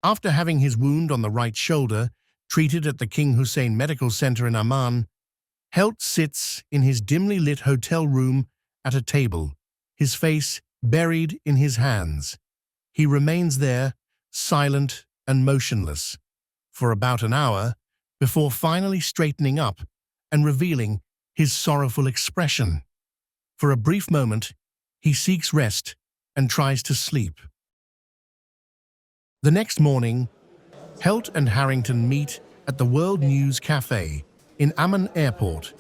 After having his wound on the right shoulder treated at the King Hussein Medical Center in Amman, Helt sits in his dimly lit hotel room at a table, his face buried in his hands. He remains there, silent and motionless, for about an hour before finally straightening up and revealing his sorrowful expression. For a brief moment, he seeks rest and tries to sleep. The next morning, Helt and Harrington meet at the World News Cafe in Amman Airport,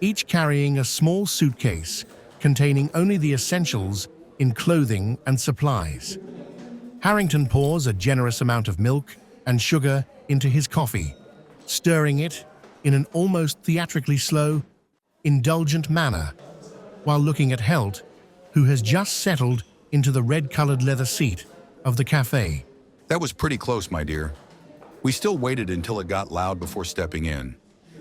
each carrying a small suitcase containing only the essentials in clothing and supplies. Harrington pours a generous amount of milk and sugar into his coffee, stirring it in an almost theatrically slow, indulgent manner, while looking at Helt, who has just settled into the red-colored leather seat of the cafe. That was pretty close, my dear. We still waited until it got loud before stepping in.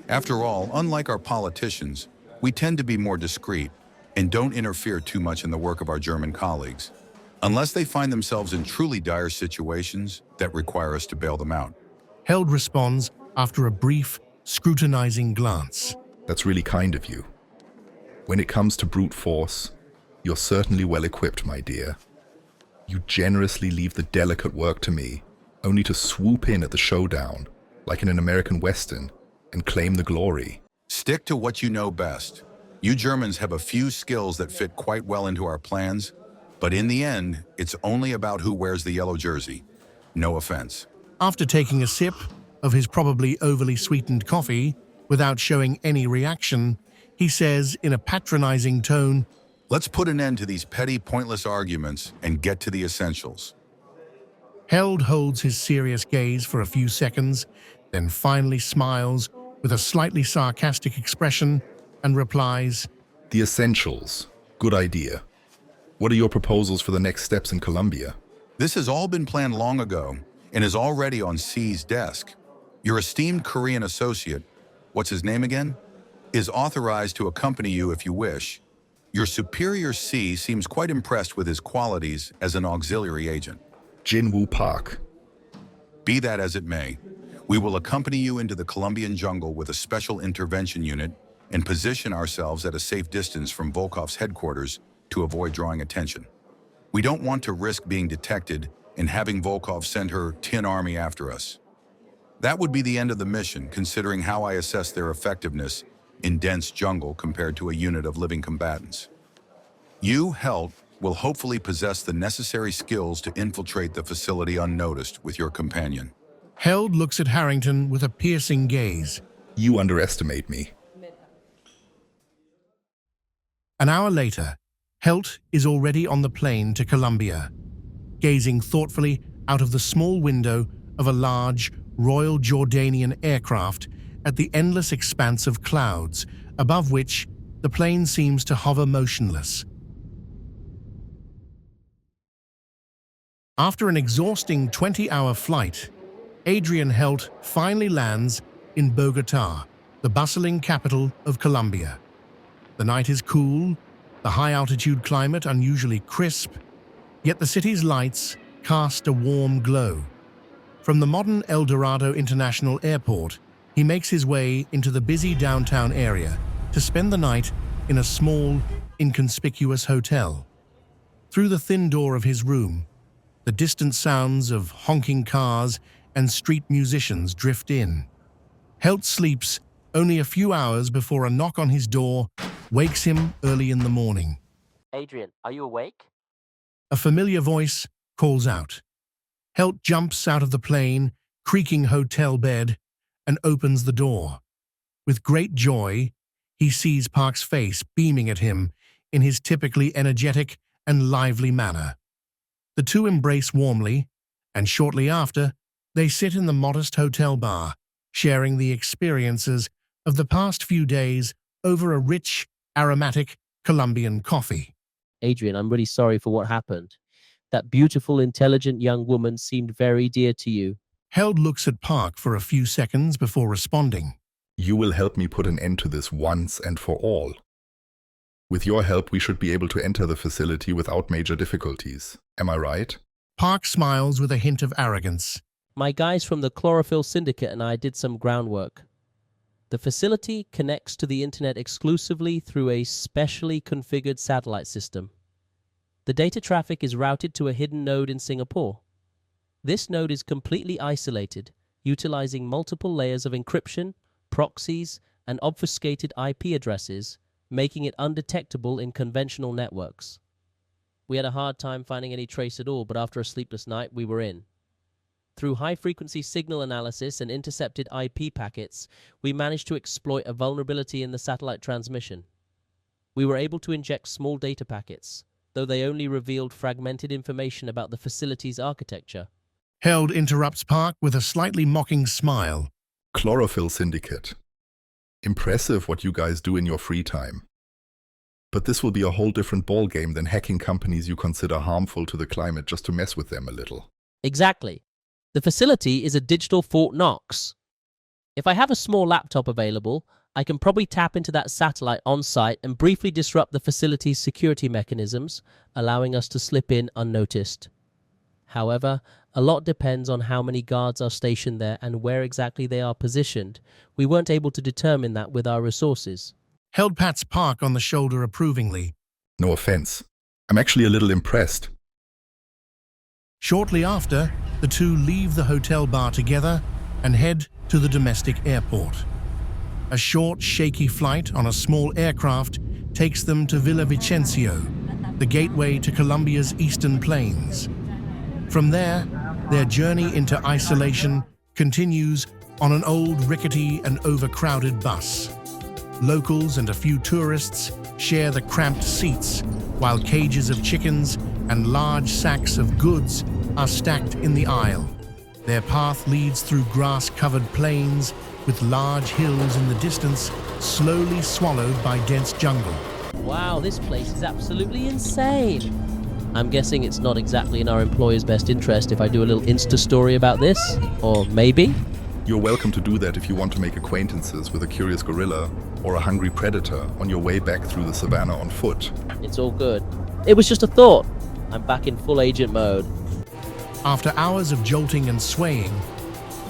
After all, unlike our politicians, we tend to be more discreet and don't interfere too much in the work of our German colleagues, unless they find themselves in truly dire situations that require us to bail them out. Helt responds after a brief, scrutinizing glance. That's really kind of you. When it comes to brute force, you're certainly well equipped, my dear. You generously leave the delicate work to me, only to swoop in at the showdown, like in an American Western, and claim the glory. Stick to what you know best. You Germans have a few skills that fit quite well into our plans, but in the end, it's only about who wears the yellow jersey. No offense. After taking a sip of his probably overly sweetened coffee, without showing any reaction, he says in a patronizing tone, Let's put an end to these petty, pointless arguments and get to the essentials. Helt holds his serious gaze for a few seconds, then finally smiles with a slightly sarcastic expression and replies, The essentials. Good idea. What are your proposals for the next steps in Colombia? This has all been planned long ago and is already on C's desk. Your esteemed Korean associate, what's his name again, is authorized to accompany you if you wish. Your superior C seems quite impressed with his qualities as an auxiliary agent. Jinwoo Park. Be that as it may, we will accompany you into the Colombian jungle with a special intervention unit and position ourselves at a safe distance from Volkov's headquarters to avoid drawing attention. We don't want to risk being detected and having Volkov send her tin army after us. That would be the end of the mission, considering how I assess their effectiveness in dense jungle compared to a unit of living combatants. You, Helt, will hopefully possess the necessary skills to infiltrate the facility unnoticed with your companion. Helt looks at Harrington with a piercing gaze. You underestimate me. An hour later, Helt is already on the plane to Colombia, gazing thoughtfully out of the small window of a large Royal Jordanian aircraft at the endless expanse of clouds, above which the plane seems to hover motionless. After an exhausting 20-hour flight, Adrian Helt finally lands in Bogotá, the bustling capital of Colombia. The night is cool, the high-altitude climate unusually crisp, yet the city's lights cast a warm glow. From the modern El Dorado International Airport, he makes his way into the busy downtown area to spend the night in a small, inconspicuous hotel. Through the thin door of his room, the distant sounds of honking cars and street musicians drift in. Helt sleeps only a few hours before a knock on his door wakes him early in the morning. Adrian, are you awake? A familiar voice calls out. Helt jumps out of the plain, creaking hotel bed, and opens the door. With great joy, he sees Park's face beaming at him in his typically energetic and lively manner. The two embrace warmly, and shortly after, they sit in the modest hotel bar, sharing the experiences of the past few days over a rich, aromatic Colombian coffee. Adrian, I'm really sorry for what happened. That beautiful, intelligent young woman seemed very dear to you. Helt looks at Park for a few seconds before responding. You will help me put an end to this once and for all. With your help, we should be able to enter the facility without major difficulties. Am I right? Park smiles with a hint of arrogance. My guys from the Chlorophyll Syndicate and I did some groundwork. The facility connects to the internet exclusively through a specially configured satellite system. The data traffic is routed to a hidden node in Singapore. This node is completely isolated, utilizing multiple layers of encryption, proxies, and obfuscated IP addresses, making it undetectable in conventional networks. We had a hard time finding any trace at all, but after a sleepless night, we were in. Through high-frequency signal analysis and intercepted IP packets, we managed to exploit a vulnerability in the satellite transmission. We were able to inject small data packets, though they only revealed fragmented information about the facility's architecture. Held interrupts Park with a slightly mocking smile. Chlorophyll Syndicate. Impressive what you guys do in your free time. But this will be a whole different ballgame than hacking companies you consider harmful to the climate just to mess with them a little. Exactly. The facility is a digital Fort Knox. If I have a small laptop available, I can probably tap into that satellite on site and briefly disrupt the facility's security mechanisms, allowing us to slip in unnoticed. However, a lot depends on how many guards are stationed there and where exactly they are positioned. We weren't able to determine that with our resources. Held pats Park on the shoulder approvingly. No offense. I'm actually a little impressed. Shortly after, the two leave the hotel bar together and head to the domestic airport. A short, shaky flight on a small aircraft takes them to Villa Vicencio, the gateway to Colombia's eastern plains. From there, their journey into isolation continues on an old, rickety and overcrowded bus. Locals and a few tourists share the cramped seats, while cages of chickens and large sacks of goods are stacked in the aisle. Their path leads through grass-covered plains with large hills in the distance, slowly swallowed by dense jungle. Wow, this place is absolutely insane. I'm guessing it's not exactly in our employer's best interest if I do a little Insta story about this, or maybe? You're welcome to do that if you want to make acquaintances with a curious gorilla or a hungry predator on your way back through the savannah on foot. It's all good. It was just a thought. I'm back in full agent mode. After hours of jolting and swaying,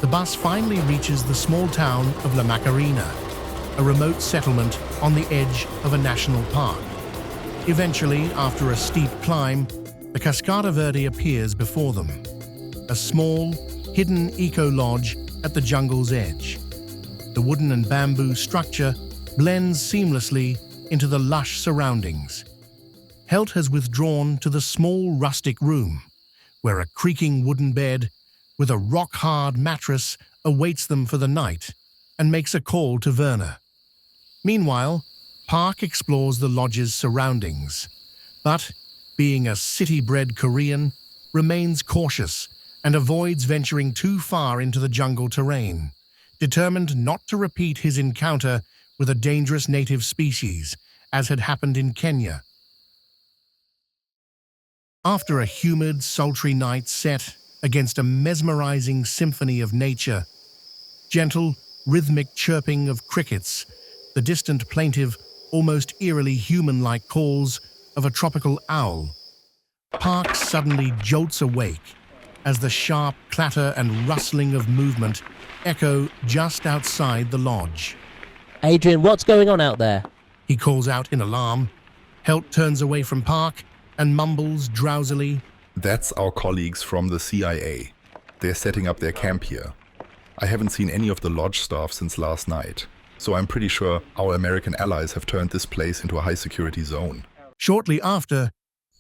the bus finally reaches the small town of La Macarena, a remote settlement on the edge of a national park. Eventually, after a steep climb, the Cascada Verde appears before them, a small, hidden eco-lodge at the jungle's edge. The wooden and bamboo structure blends seamlessly into the lush surroundings. Helt has withdrawn to the small rustic room, where a creaking wooden bed with a rock-hard mattress awaits them for the night and makes a call to Werner. Meanwhile, Park explores the lodge's surroundings, but, being a city-bred Korean, remains cautious and avoids venturing too far into the jungle terrain, determined not to repeat his encounter with a dangerous native species, as had happened in Kenya. After a humid, sultry night set against a mesmerizing symphony of nature, gentle, rhythmic chirping of crickets, the distant plaintive, almost eerily human-like calls of a tropical owl, Park suddenly jolts awake as the sharp clatter and rustling of movement echo just outside the lodge. Adrian, what's going on out there? He calls out in alarm. Helt turns away from Park and mumbles drowsily, That's our colleagues from the CIA. They're setting up their camp here. I haven't seen any of the lodge staff since last night, so I'm pretty sure our American allies have turned this place into a high-security zone. Shortly after,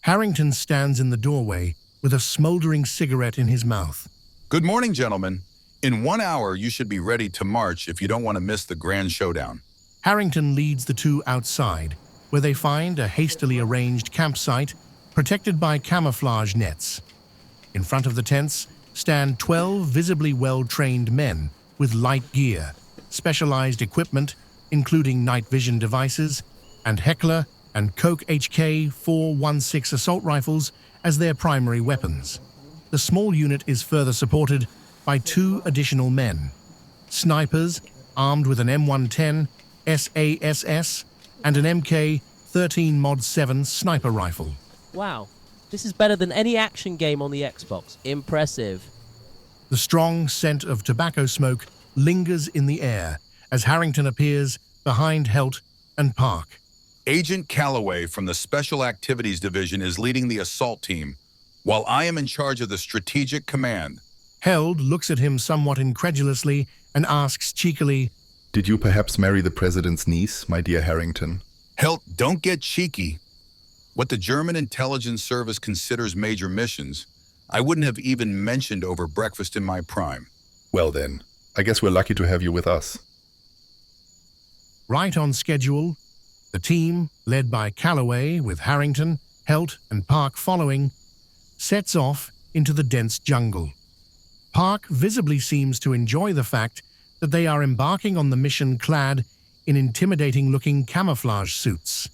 Harrington stands in the doorway with a smoldering cigarette in his mouth. Good morning, gentlemen. In 1 hour, you should be ready to march if you don't want to miss the grand showdown. Harrington leads the two outside, where they find a hastily arranged campsite protected by camouflage nets. In front of the tents stand 12 visibly well-trained men with light gear, specialized equipment, including night vision devices, and Heckler and Koch HK 416 assault rifles as their primary weapons. The small unit is further supported by 2 additional men, snipers armed with an M110 SASS and an MK-13 Mod 7 sniper rifle. Wow, this is better than any action game on the Xbox. Impressive. The strong scent of tobacco smoke lingers in the air as Harrington appears behind Helt and Park. Agent Calloway from the Special Activities Division is leading the assault team, while I am in charge of the Strategic Command. Held looks at him somewhat incredulously and asks cheekily, Did you perhaps marry the president's niece, my dear Harrington? Helt, don't get cheeky. What the German intelligence service considers major missions, I wouldn't have even mentioned over breakfast in my prime. Well then, I guess we're lucky to have you with us. Right on schedule, the team, led by Calloway with Harrington, Helt and Park following, sets off into the dense jungle. Park visibly seems to enjoy the fact that they are embarking on the mission clad in intimidating-looking camouflage suits.